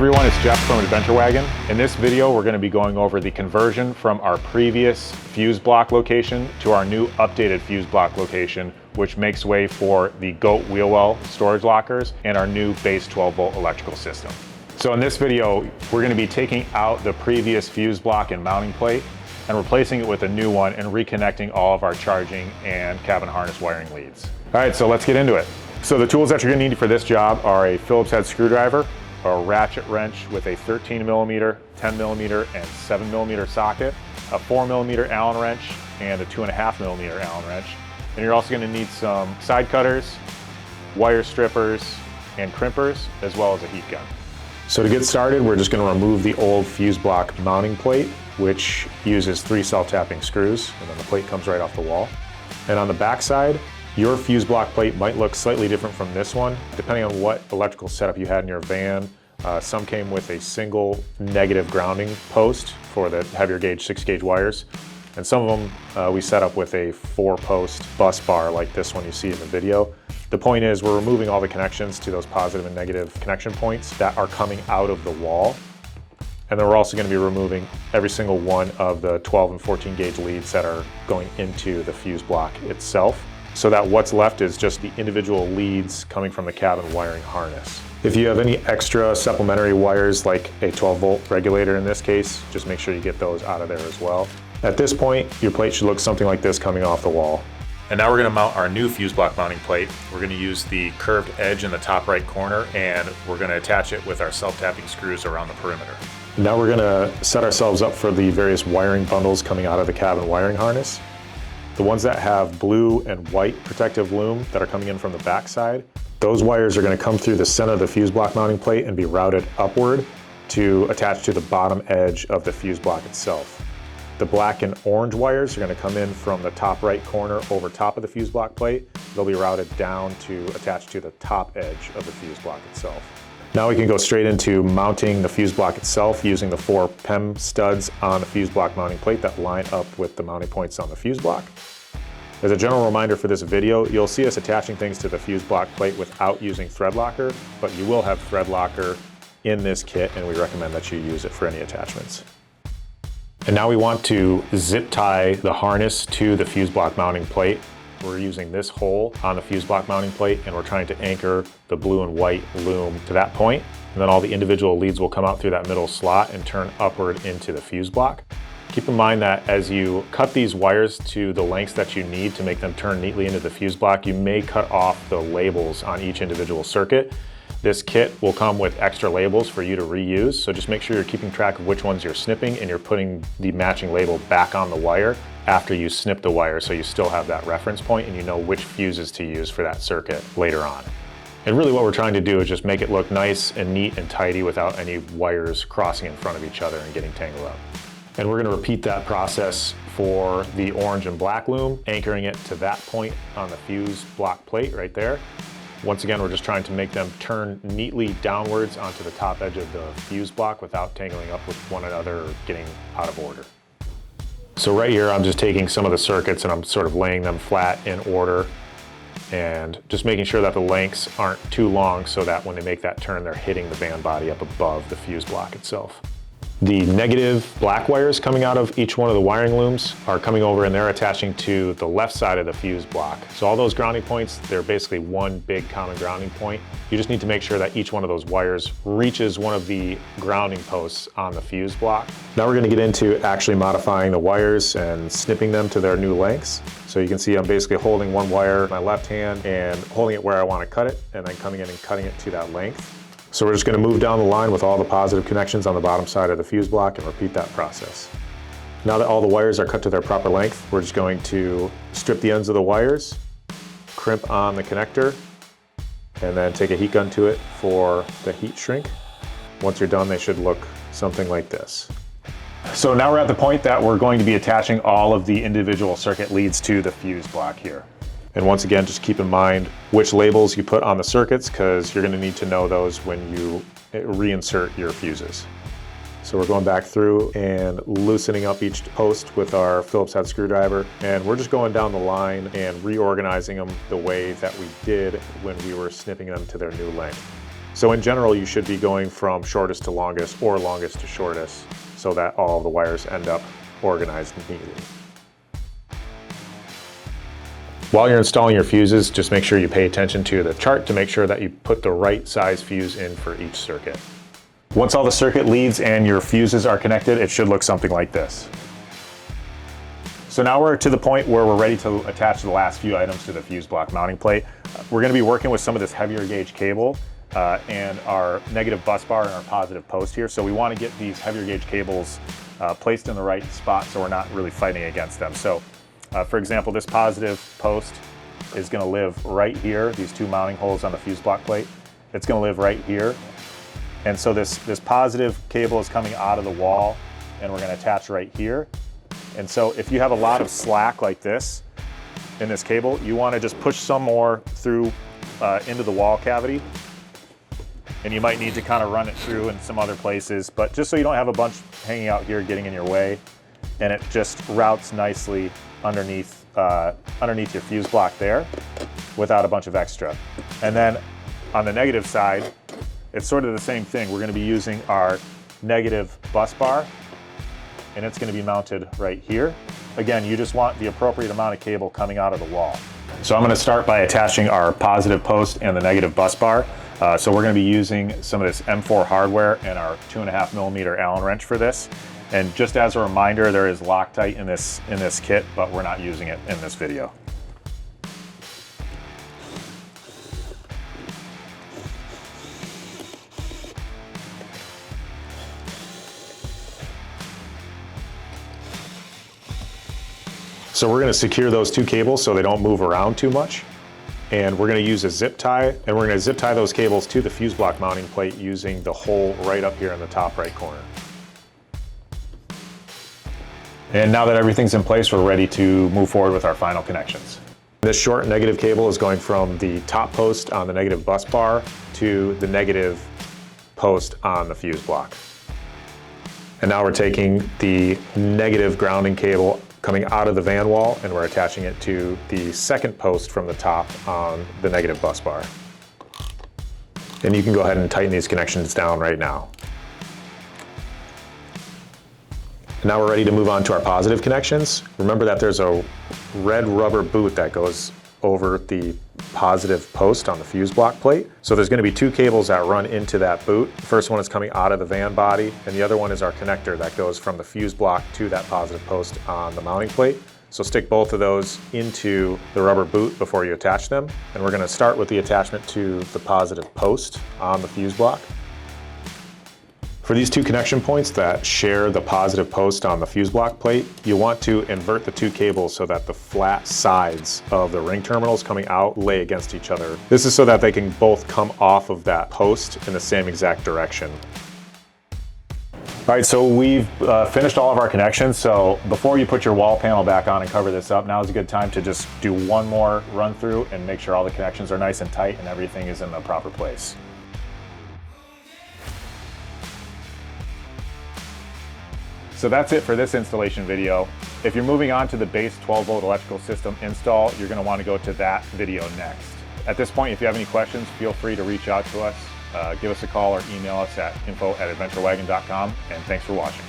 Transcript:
everyone, it's Jeff from Adventure Wagon. In this video, we're going to be going over the conversion from our previous fuse block location to our new updated fuse block location, which makes way for the GOAT wheel well storage lockers and our new base 12-volt electrical system. So in this video, we're going to be taking out the previous fuse block and mounting plate and replacing it with a new one and reconnecting all of our charging and cabin harness wiring leads. All right, so let's get into it. So the tools that you're going to need for this job are a Phillips head screwdriver, a ratchet wrench with a 13 millimeter, 10 millimeter, and 7 millimeter socket, a 4 millimeter Allen wrench, and a 2.5 millimeter Allen wrench. And you're also going to need some side cutters, wire strippers, and crimpers, as well as a heat gun. So to get started, we're just going to remove the old fuse block mounting plate, which uses 3 self-tapping screws, and then the plate comes right off the wall. And on the back side, your fuse block plate might look slightly different from this one, depending on what electrical setup you had in your van. Some came with a single negative grounding post for the heavier gauge 6-gauge wires. And some of them we set up with a 4-post bus bar like this one you see in the video. The point is we're removing all the connections to those positive and negative connection points that are coming out of the wall. And then we're also going to be removing every single one of the 12 and 14 gauge leads that are going into the fuse block itself, so that what's left is just the individual leads coming from the cabin wiring harness. If you have any extra supplementary wires, like a 12-volt regulator in this case, just make sure you get those out of there as well. At this point, your plate should look something like this coming off the wall. And now we're going to mount our new fuse block mounting plate. We're going to use the curved edge in the top right corner, and we're going to attach it with our self-tapping screws around the perimeter. Now we're going to set ourselves up for the various wiring bundles coming out of the cabin wiring harness. The ones that have blue and white protective loom that are coming in from the back side, those wires are going to come through the center of the fuse block mounting plate and be routed upward to attach to the bottom edge of the fuse block itself. The black and orange wires are going to come in from the top right corner over top of the fuse block plate. They'll be routed down to attach to the top edge of the fuse block itself. Now we can go straight into mounting the fuse block itself using the 4 PEM studs on the fuse block mounting plate that line up with the mounting points on the fuse block. As a general reminder for this video, you'll see us attaching things to the fuse block plate without using thread locker, but you will have thread locker in this kit, and we recommend that you use it for any attachments. And now we want to zip tie the harness to the fuse block mounting plate. We're using this hole on the fuse block mounting plate, and we're trying to anchor the blue and white loom to that point. And then all the individual leads will come out through that middle slot and turn upward into the fuse block. Keep in mind that as you cut these wires to the lengths that you need to make them turn neatly into the fuse block, you may cut off the labels on each individual circuit. This kit will come with extra labels for you to reuse, so just make sure you're keeping track of which ones you're snipping and you're putting the matching label back on the wire after you snip the wire, so you still have that reference point and you know which fuses to use for that circuit later on. And really what we're trying to do is just make it look nice and neat and tidy without any wires crossing in front of each other and getting tangled up. And we're going to repeat that process for the orange and black loom, anchoring it to that point on the fuse block plate right there. Once again, we're just trying to make them turn neatly downwards onto the top edge of the fuse block without tangling up with one another or getting out of order. So right here, I'm just taking some of the circuits and I'm sort of laying them flat in order and just making sure that the lengths aren't too long so that when they make that turn, they're hitting the band body up above the fuse block itself. The negative black wires coming out of each one of the wiring looms are coming over and they're attaching to the left side of the fuse block. So all those grounding points, they're basically one big common grounding point. You just need to make sure that each one of those wires reaches one of the grounding posts on the fuse block. Now we're going to get into actually modifying the wires and snipping them to their new lengths. So you can see I'm basically holding one wire in my left hand and holding it where I want to cut it, and then coming in and cutting it to that length. So we're just going to move down the line with all the positive connections on the bottom side of the fuse block and repeat that process. Now that all the wires are cut to their proper length, we're just going to strip the ends of the wires, crimp on the connector, and then take a heat gun to it for the heat shrink. Once you're done, they should look something like this. So now we're at the point that we're going to be attaching all of the individual circuit leads to the fuse block here. And once again, just keep in mind which labels you put on the circuits, because you're going to need to know those when you reinsert your fuses. So we're going back through and loosening up each post with our Phillips head screwdriver, and we're just going down the line and reorganizing them the way that we did when we were snipping them to their new length. So in general, you should be going from shortest to longest or longest to shortest so that all of the wires end up organized neatly. While you're installing your fuses, just make sure you pay attention to the chart to make sure that you put the right size fuse in for each circuit. Once all the circuit leads and your fuses are connected, it should look something like this. So now we're to the point where we're ready to attach the last few items to the fuse block mounting plate. We're going to be working with some of this heavier gauge cable and our negative bus bar and our positive post here. So we want to get these heavier gauge cables placed in the right spot so we're not really fighting against them. So for example, this positive post is going to live right here, these two mounting holes on the fuse block plate. It's going to live right here. And so this positive cable is coming out of the wall and we're going to attach right here. And so if you have a lot of slack like this in this cable, you want to just push some more through into the wall cavity. And you might need to kind of run it through in some other places, but just so you don't have a bunch hanging out here getting in your way, and it just routes nicely underneath your fuse block there without a bunch of extra. And then on the negative side, it's sort of the same thing. We're going to be using our negative bus bar, and it's going to be mounted right here. Again, you just want the appropriate amount of cable coming out of the wall. So I'm going to start by attaching our positive post and the negative bus bar. So we're going to be using some of this M4 hardware and our 2.5mm Allen wrench for this. And just as a reminder, there is Loctite in this kit, but we're not using it in this video. So we're going to secure those two cables so they don't move around too much. And we're going to use a zip tie, and we're going to zip tie those cables to the fuse block mounting plate using the hole right up here in the top right corner. And now that everything's in place, we're ready to move forward with our final connections. This short negative cable is going from the top post on the negative bus bar to the negative post on the fuse block. And now we're taking the negative grounding cable coming out of the van wall and we're attaching it to the second post from the top on the negative bus bar. And you can go ahead and tighten these connections down right now. And now we're ready to move on to our positive connections. Remember that there's a red rubber boot that goes over the positive post on the fuse block plate. So there's going to be two cables that run into that boot. The first one is coming out of the van body, and the other one is our connector that goes from the fuse block to that positive post on the mounting plate. So stick both of those into the rubber boot before you attach them. And we're going to start with the attachment to the positive post on the fuse block. For these two connection points that share the positive post on the fuse block plate, you want to invert the two cables so that the flat sides of the ring terminals coming out lay against each other. This is so that they can both come off of that post in the same exact direction. All right, so we've finished all of our connections. So before you put your wall panel back on and cover this up, now is a good time to just do one more run through and make sure all the connections are nice and tight and everything is in the proper place. So that's it for this installation video. If you're moving on to the base 12-volt electrical system install, you're going to want to go to that video next. At this point, if you have any questions, feel free to reach out to us. Give us a call or email us at info@adventurewagon.com, and thanks for watching.